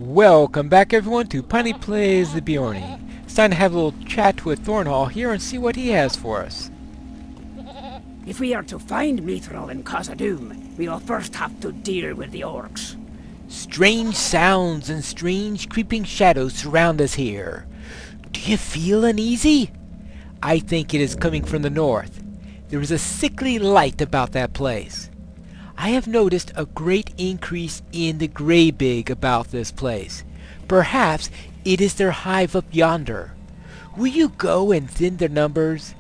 Welcome back everyone to Piney Plays the Beorning. It's time to have a little chat with Thorn Hall here and see what he has for us. If we are to find Mithril and cause a doom, we will first have to deal with the orcs. Strange sounds and strange creeping shadows surround us here. Do you feel uneasy? I think it is coming from the north. There is a sickly light about that place. I have noticed a great increase in the Greybig about this place. Perhaps it is their hive up yonder. Will you go and thin their numbers?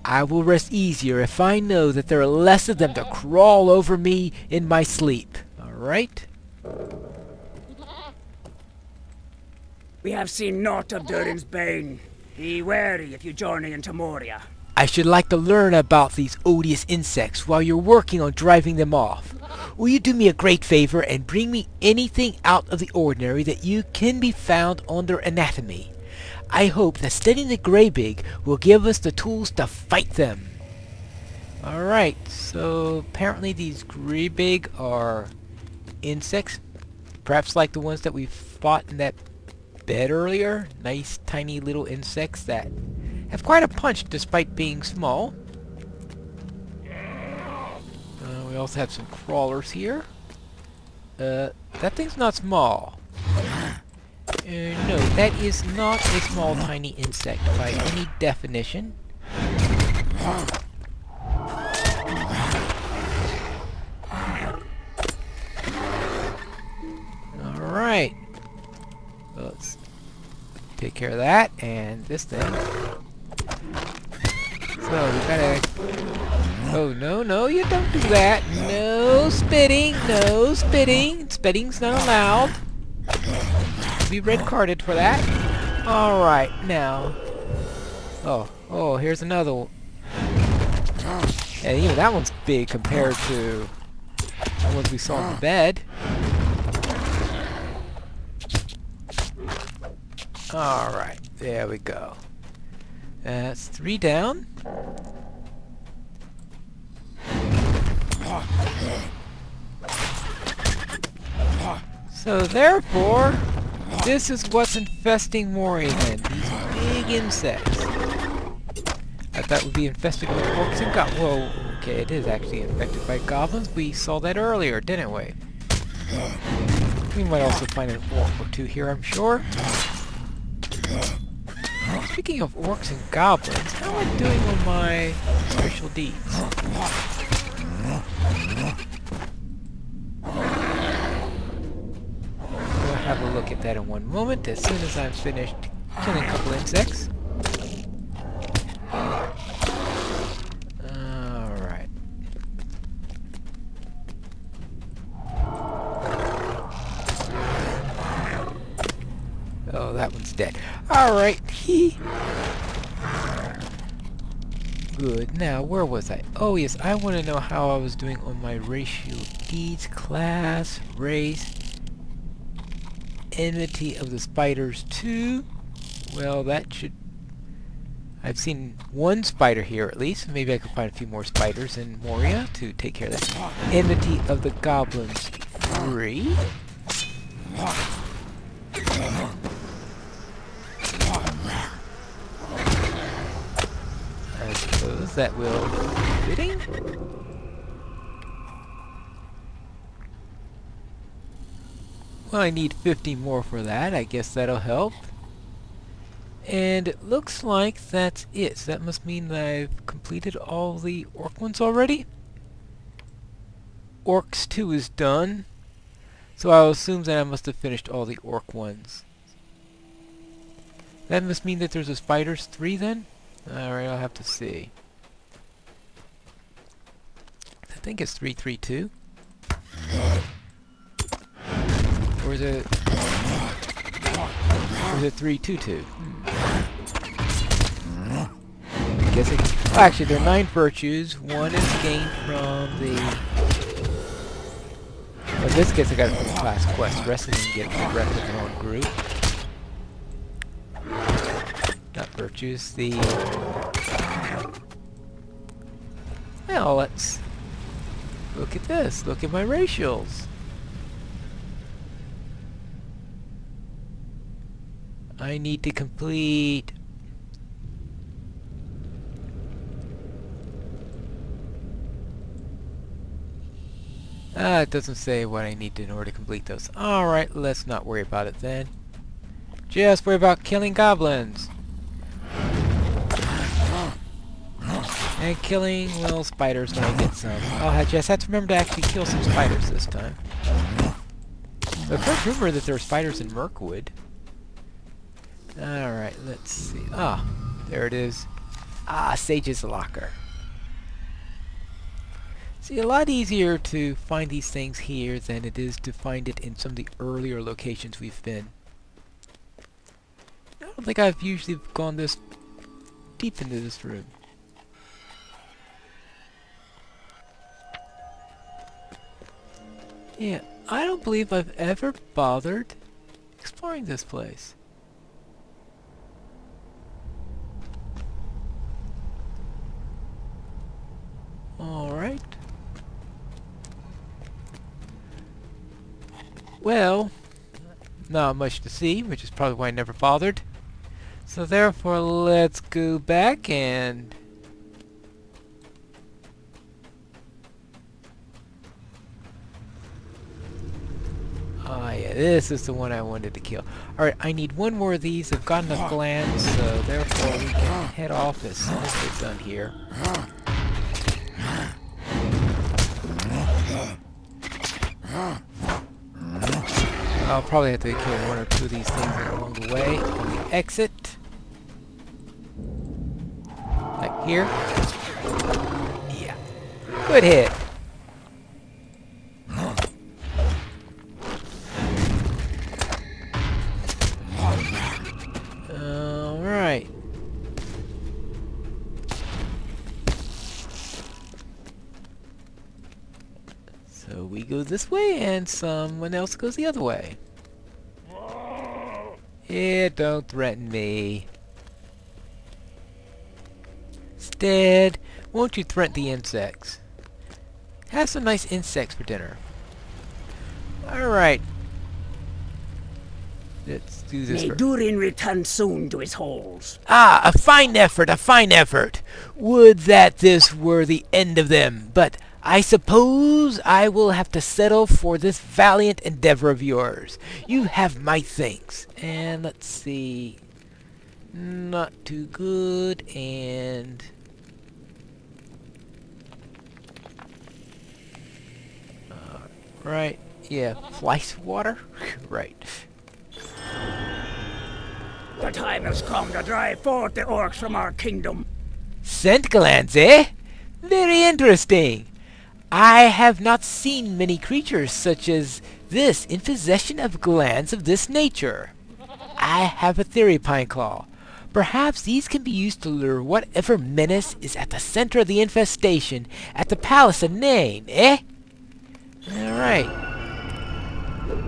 I will rest easier if I know that there are less of them to crawl over me in my sleep. Alright? We have seen naught of Durins Bane. Be wary if you journey into Moria. I should like to learn about these odious insects while you're working on driving them off. Will you do me a great favor and bring me anything out of the ordinary that you can be found on their anatomy? I hope that studying the Greybig will give us the tools to fight them. Alright, so apparently these Greybig are insects, perhaps like the ones that we fought in that bed earlier. Nice tiny little insects that have quite a punch despite being small. We also have some crawlers here. That thing's not small. No, that is not a small tiny insect by any definition. Alright. Let's take care of that, and this thing. So, we gotta... Oh, no, you don't do that. No spitting, no spitting. Spitting's not allowed. You'll be red carded for that. Alright, now. Oh, here's another one. And even that one's big compared to the ones we saw in the bed. Alright, there we go. That's 3 down. So therefore, this is what's infesting Moria then. These big insects. I thought it would be infested with orcs and goblins. Whoa, okay, it is actually infected by goblins. We saw that earlier, didn't we? We might also find an orc or two here, I'm sure. Speaking of orcs and goblins, how am I doing on my special deeds? We'll have a look at that in one moment, as soon as I'm finished killing a couple insects. Alright. Oh, that one's dead. Alright. Good. Now, where was I? Oh, yes, I want to know how I was doing on my ratio deeds, class, race, enmity of the spiders 2. Well, that should... I've seen one spider here at least. Maybe I can find a few more spiders in Moria to take care of that. Enmity of the goblins 3. I suppose that will be fitting. Well, I need 50 more for that. I guess that'll help. And it looks like that's it. So that must mean that I've completed all the orc ones already. Orcs 2 is done. So I'll assume that I must have finished all the orc ones. That must mean that there's a spiders 3 then? Alright, I'll have to see. I think it's 332. Or is it 322? I guess it... Oh, actually, there are 9 virtues. 1 is gained from the... Well, in this case, I got it from the class quest. The rest of them get the rest of their own group. Not virtues, the... Well, let's look at this. Look at my ratios. I need to complete... it doesn't say what I need to in order to complete those. Alright, let's not worry about it then. Just worry about killing goblins. And killing, well, spiders when I get some. I'll just have to remember to actually kill some spiders this time. I've heard rumor that there are spiders in Mirkwood. Alright, let's see. Ah, there it is. Ah, Sage's Locker. See, a lot easier to find these things here than it is to find it in some of the earlier locations we've been. I don't think I've usually gone this deep into this room. Yeah, I don't believe I've ever bothered exploring this place. Alright. Well, not much to see, which is probably why I never bothered. So therefore, let's go back and... Ah, yeah, this is the one I wanted to kill. Alright, I need one more of these. I've got enough glands, so therefore we can head off as soon as we're done here. I'll probably have to kill one or two of these things along the way on the exit. Like here. Yeah. Good hit. Alright. So we go this way and someone else goes the other way. Yeah, don't threaten me. Instead, won't you threaten the insects? Have some nice insects for dinner. Alright. Let's do this. May Durin return soon to his halls. Ah, a fine effort, a fine effort. Would that this were the end of them, but I suppose I will have to settle for this valiant endeavor of yours. You have my thanks. And let's see. Not too good, and... right, yeah, Flyswatter? Right. The time has come to drive forth the orcs from our kingdom. Scent glands, eh? Very interesting. I have not seen many creatures such as this in possession of glands of this nature. I have a theory, Pineclaw. Perhaps these can be used to lure whatever menace is at the center of the infestation at the Palace of Name, eh? Alright.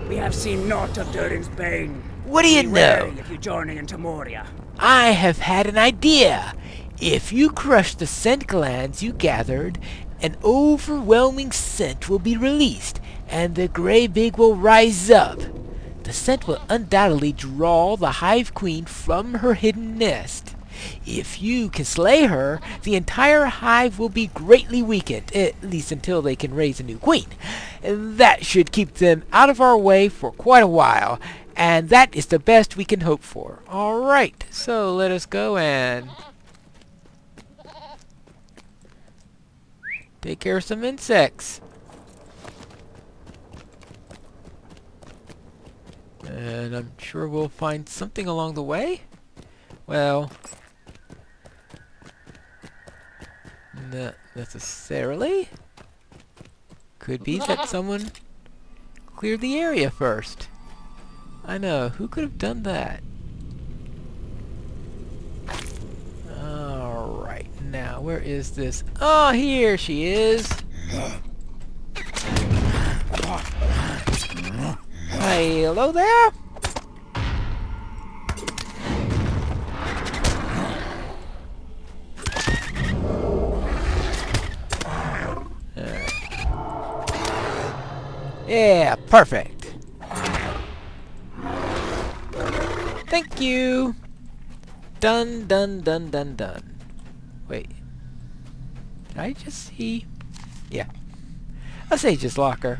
We have seen naught of Durins Bane. What do you know? If you journey into Moria. I have had an idea. If you crush the scent glands you gathered, an overwhelming scent will be released, and the Greybig will rise up. The scent will undoubtedly draw the Hive Queen from her hidden nest. If you can slay her, the entire hive will be greatly weakened, at least until they can raise a new queen. That should keep them out of our way for quite a while, and that is the best we can hope for. Alright, so let us go and take care of some insects. And I'm sure we'll find something along the way. Well, not necessarily. Could be that someone cleared the area first. I know, who could have done that? Alright, now where is this? Oh, here she is! Hello there! Yeah, perfect. Thank you. Done, done, done, done, done. Wait. Did I just see? Yeah. A Sage's Locker.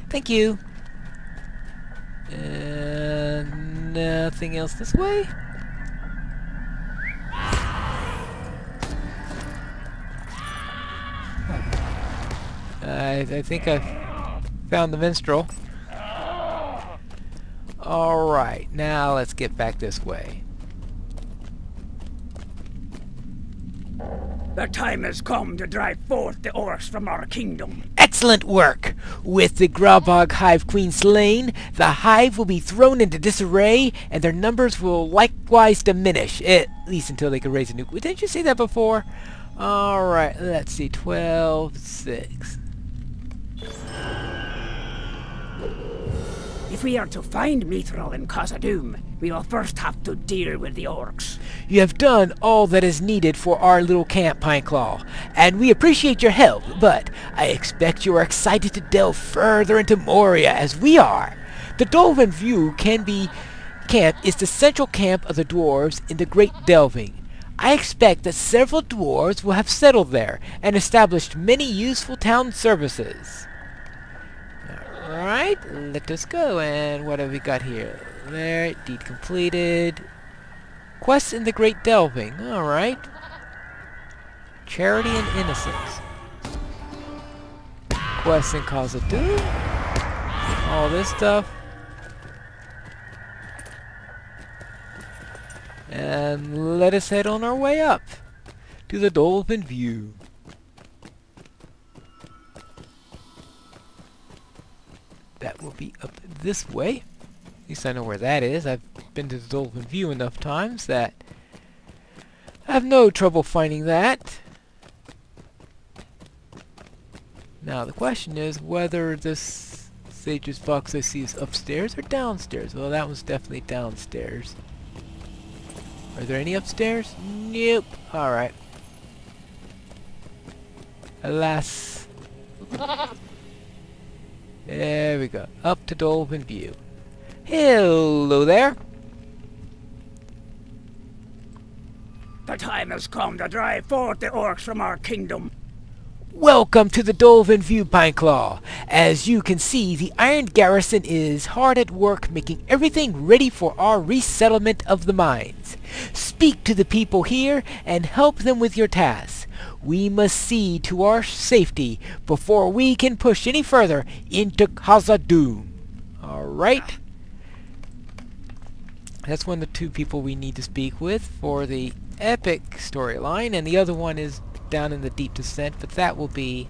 Thank you. And nothing else this way? I think I've found the minstrel. Alright, now let's get back this way. The time has come to drive forth the orcs from our kingdom. Excellent work! With the Grabog Hive Queen slain, the Hive will be thrown into disarray, and their numbers will likewise diminish, at least until they can raise a nuke. Didn't you say that before? Alright, let's see, 12, 6. If we are to find Mithril and Khazad-dûm, we will first have to deal with the orcs. You have done all that is needed for our little camp, Pineclaw, and we appreciate your help, but I expect you are excited to delve further into Moria as we are. The Dolphin View camp is the central camp of the dwarves in the Great Delving. I expect that several dwarves will have settled there and established many useful town services. Alright, let us go. And what have we got here? There, deed completed. Quests in the Great Delving. Alright. Charity and Innocence. Quests in Khazad-dûm. All this stuff. And let us head on our way up to the Dolphin View. That will be up this way. At least I know where that is. I've been to the Dolphin View enough times that I have no trouble finding that. Now the question is whether this Sage's box I see is upstairs or downstairs. Well, that one's definitely downstairs. Are there any upstairs? Nope. Alright. Alas. There we go. Up to Dolphin View. Hello there. The time has come to drive forth the orcs from our kingdom. Welcome to the Dolphin View, Pineclaw. As you can see, the Iron Garrison is hard at work making everything ready for our resettlement of the mines. Speak to the people here and help them with your tasks. We must see to our safety before we can push any further into Khazad-dûm. Alright. That's one of the two people we need to speak with for the epic storyline, and the other one is down in the deep descent, but that will be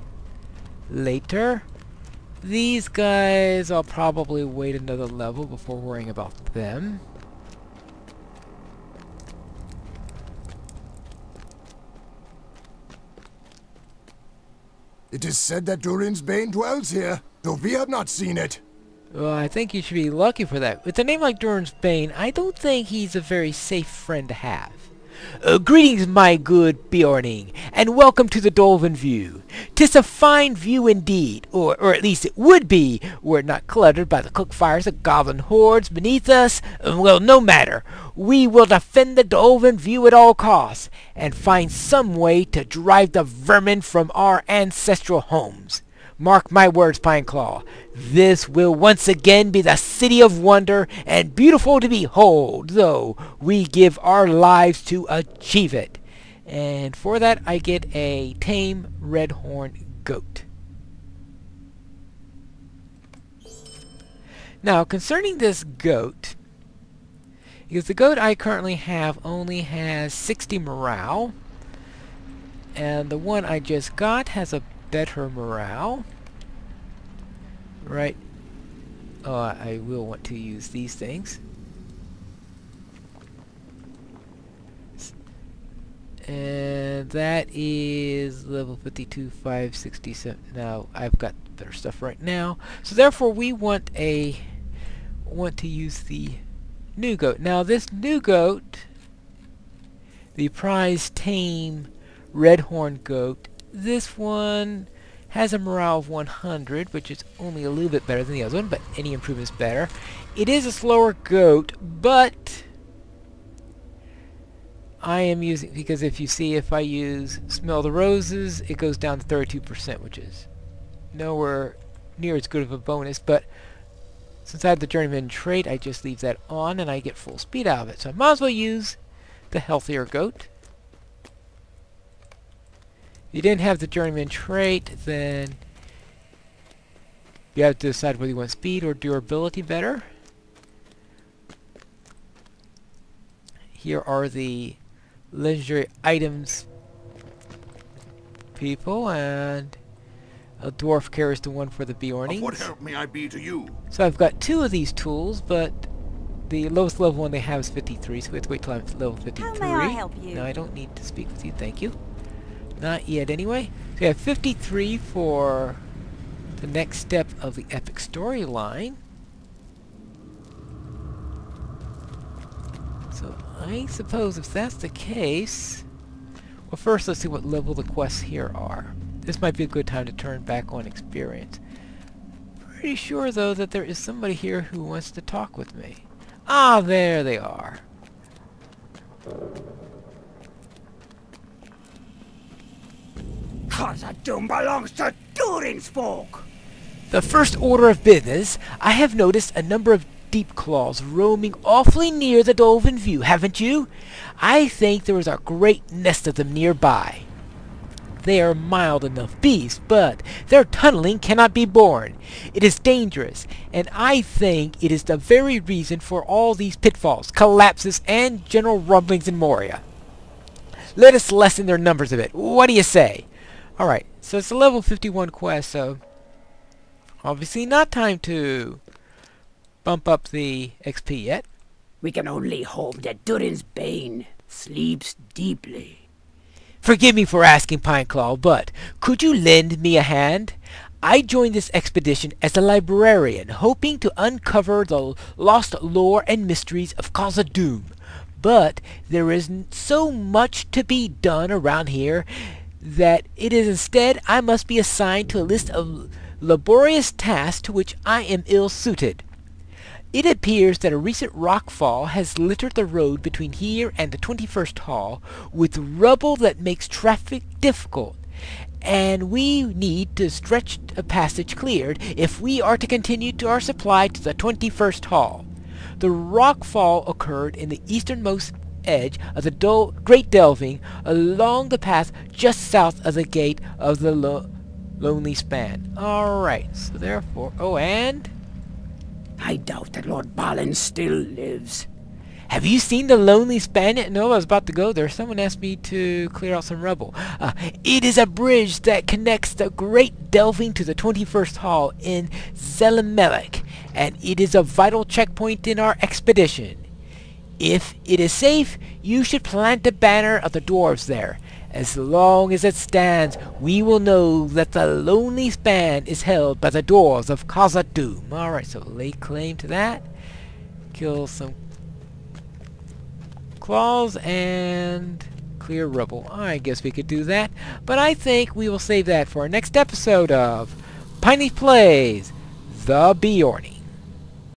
later. These guys, I'll probably wait another level before worrying about them. It is said that Durins Bane dwells here, though we have not seen it. Well, I think you should be lucky for that. With a name like Durins Bane, I don't think he's a very safe friend to have. Greetings, my good Beorning, and welcome to the Dolphin View. 'Tis a fine view indeed, or at least it would be, were it not cluttered by the cook fires of goblin hordes beneath us. Well, no matter. We will defend the Dolphin View at all costs, and find some way to drive the vermin from our ancestral homes. Mark my words, Pineclaw, this will once again be the city of wonder and beautiful to behold, though we give our lives to achieve it. And for that I get a tame redhorn goat. Now concerning this goat, because the goat I currently have only has 60 morale, and the one I just got has a better morale. Right. Oh, I will want to use these things. And that is level 52, 567. Now, I've got better stuff right now. So therefore we want to use the new goat. Now this new goat, the prize tame redhorn goat, this one Has a morale of 100, which is only a little bit better than the other one, but any improvement is better. It is a slower goat, but I am using, because if you see, if I use Smell the Roses, it goes down to 32%, which is nowhere near as good of a bonus, but since I have the Journeyman trait, I just leave that on and I get full speed out of it. So I might as well use the healthier goat. If you didn't have the Journeyman trait, then you have to decide whether you want speed or durability better. Here are the legendary items people, and a dwarf carries the one for the Beorning. Of what help may I be to you? So I've got 2 of these tools, but the lowest level one they have is 53, so we have to wait till I'm level 53. How may I help you? No, I don't need to speak with you, thank you. Not yet anyway. So we have 53 for the next step of the epic storyline. So I suppose if that's the case, well, first let's see what level the quests here are. This might be a good time to turn back on experience. Pretty sure though that there is somebody here who wants to talk with me. Ah, there they are. Khazad-dûm belongs to Durins folk. The first order of business, I have noticed a number of deep claws roaming awfully near the Dolphin View, haven't you? I think there is a great nest of them nearby. They are mild enough beasts, but their tunneling cannot be borne. It is dangerous, and I think it is the very reason for all these pitfalls, collapses, and general rumblings in Moria. Let us lessen their numbers a bit. What do you say? Alright, so it's a level 51 quest, so obviously not time to bump up the XP yet. We can only hope that Durins Bane sleeps deeply. Forgive me for asking, Pineclaw, but could you lend me a hand? I joined this expedition as a librarian, hoping to uncover the lost lore and mysteries of Khazad-dûm. But there is so much to be done around here that it is instead I must be assigned to a list of laborious tasks to which I am ill-suited. It appears that a recent rockfall has littered the road between here and the 21st Hall with rubble that makes traffic difficult, and we need to stretch a passage cleared if we are to continue to our supply to the 21st Hall. The rockfall occurred in the easternmost edge of the Great Delving along the path just south of the gate of the Lonely Span. Alright, so therefore... Oh, and... I doubt that Lord Balin still lives. Have you seen the Lonely Span yet? No, I was about to go there. Someone asked me to clear out some rubble. It is a bridge that connects the Great Delving to the 21st Hall in Zelamelek, and it is a vital checkpoint in our expedition. If it is safe, you should plant the banner of the dwarves there. As long as it stands, we will know that the Lonely Span is held by the dwarves of Khazad-dûm. Alright, so lay claim to that. Kill some claws and clear rubble. I guess we could do that. But I think we will save that for our next episode of Pineleaf Plays The Beorning.